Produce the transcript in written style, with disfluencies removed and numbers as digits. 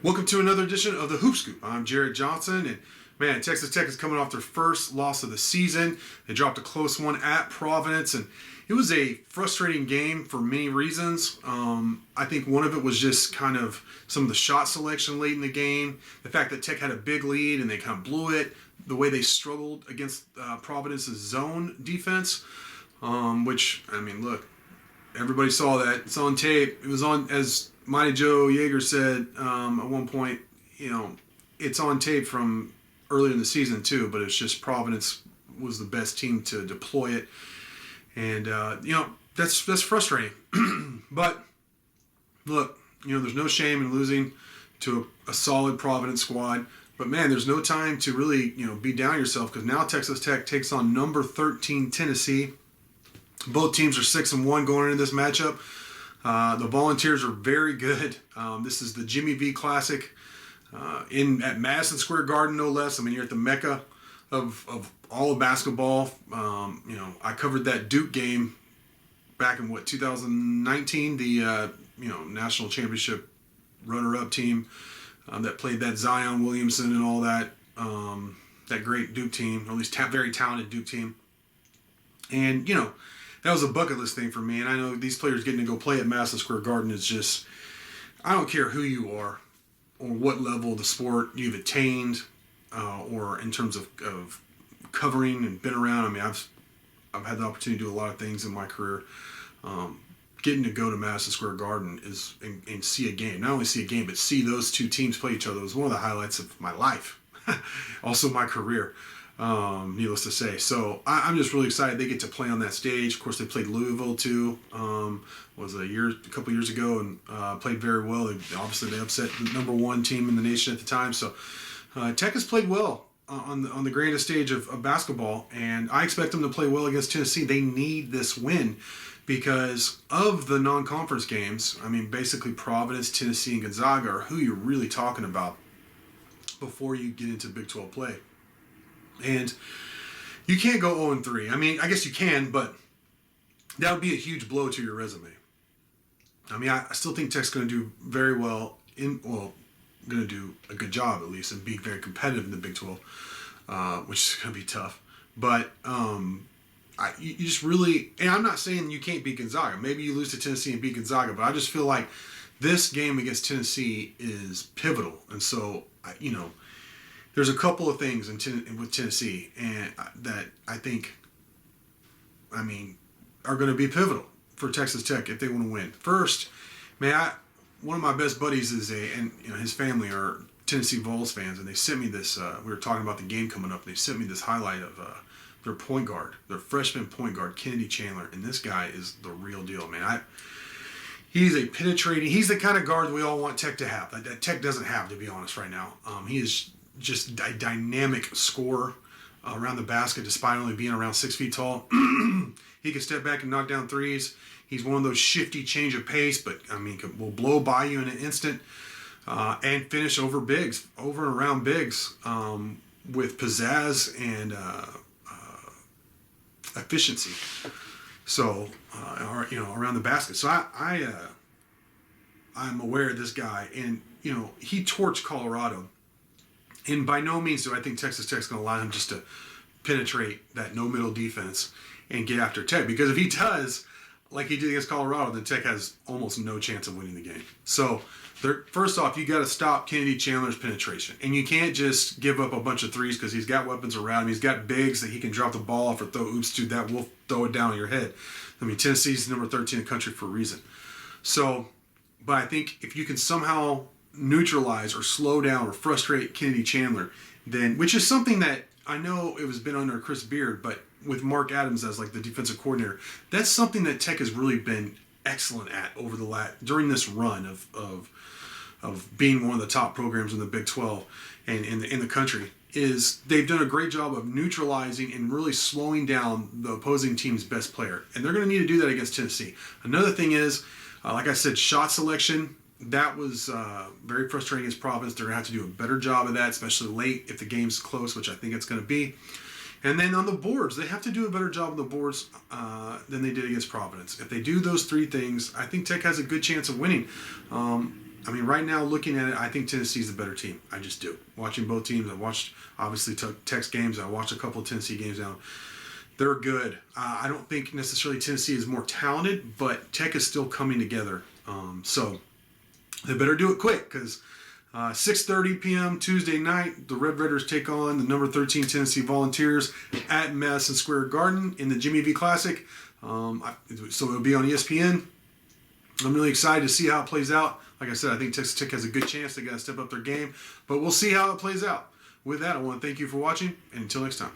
Welcome to another edition of the Hoop Scoop. I'm Jarret Johnson, and man, Texas Tech is coming off their first loss of the season. They dropped a close one at Providence, and it was a frustrating game for many reasons. I think one of it was just kind of some of the shot selection late in the game, the fact that Tech had a big lead and they kind of blew it, the way they struggled against Providence's zone defense, which, I mean, look, everybody saw that. It's on tape. It was on, as Mighty Joe Yeager said at one point, it's on tape from earlier in the season too, but it's just Providence was the best team to deploy it. And, that's frustrating. But, look, there's no shame in losing to a solid Providence squad. But, man, there's no time to really, be down yourself, because now Texas Tech takes on number 13 Tennessee. Both teams are 6-1 going into this matchup. The Volunteers are very good. This is the Jimmy V Classic at Madison Square Garden, no less. I mean, you're at the mecca of all of basketball. I covered that Duke game back in 2019, the national championship runner-up team that played that Zion Williamson and all that that great Duke team, or at least very talented Duke team. And that was a bucket list thing for me, and I know these players getting to go play at Madison Square Garden is just, I don't care who you are or what level of the sport you've attained, or in terms of covering and been around. I mean, I've had the opportunity to do a lot of things in my career. Getting to go to Madison Square Garden is and see a game. Not only see a game, but see those two teams play each other was one of the highlights of my life, also my career. Needless to say. So I'm just really excited they get to play on that stage. Of course, they played Louisville too. Was a couple years ago, and played very well. They upset the number one team in the nation at the time. So Tech has played well on the grandest stage of basketball, and I expect them to play well against Tennessee. They need this win because of the non-conference games. I mean, basically Providence, Tennessee, and Gonzaga are who you're really talking about before you get into Big 12 play. And you can't go 0-3. I mean, I guess you can, but that would be a huge blow to your resume. I mean, I still think Tech's going to do very well, going to do a good job at least, and be very competitive in the Big 12, which is going to be tough. But you just really, and I'm not saying you can't beat Gonzaga. Maybe you lose to Tennessee and beat Gonzaga, but I just feel like this game against Tennessee is pivotal. And so, there's a couple of things with Tennessee and that I think, are going to be pivotal for Texas Tech if they want to win. First, one of my best buddies is his family are Tennessee Vols fans, and they sent me this. We were talking about the game coming up. And they sent me this highlight of their point guard, their freshman point guard, Kennedy Chandler, and this guy is the real deal, man. He's he's the kind of guard we all want Tech to have. That Tech doesn't have, to be honest, right now. He is just a dynamic scorer around the basket, despite only being around 6 feet tall. He can step back and knock down threes. He's one of those shifty change of pace, but will blow by you in an instant, and finish over and around bigs, with pizzazz and efficiency. So, around the basket. So I'm aware of this guy, and he torched Colorado. And by no means do I think Texas Tech's going to allow him just to penetrate that no-middle defense and get after Tech. Because if he does, like he did against Colorado, then Tech has almost no chance of winning the game. So, first off, you got to stop Kennedy Chandler's penetration. And you can't just give up a bunch of threes because he's got weapons around him. He's got bigs that he can drop the ball off or throw oops to that will throw it down on your head. I mean, Tennessee's number 13 in the country for a reason. So, but I think if you can somehow neutralize or slow down or frustrate Kennedy Chandler, then, which is something that I know it was been under Chris Beard, but with Mark Adams as like the defensive coordinator, that's something that Tech has really been excellent at over during this run of being one of the top programs in the Big 12 and in the country, is they've done a great job of neutralizing and really slowing down the opposing team's best player. And they're going to need to do that against Tennessee. Another thing is, like I said, shot selection. That was very frustrating against Providence. They're going to have to do a better job of that, especially late if the game's close, which I think it's going to be. And then on the boards, they have to do a better job on the boards than they did against Providence. If they do those three things, I think Tech has a good chance of winning. I mean, right now, looking at it, I think Tennessee's the better team. I just do. Watching both teams, I watched, obviously, Tech's games. I watched a couple of Tennessee games now. They're good. I don't think necessarily Tennessee is more talented, but Tech is still coming together. So they better do it quick, because 6:30 p.m. Tuesday night, the Red Raiders take on the number 13 Tennessee Volunteers at Madison Square Garden in the Jimmy V Classic. So it'll be on ESPN. I'm really excited to see how it plays out. Like I said, I think Texas Tech has a good chance. They got to step up their game, but we'll see how it plays out. With that, I want to thank you for watching, and until next time.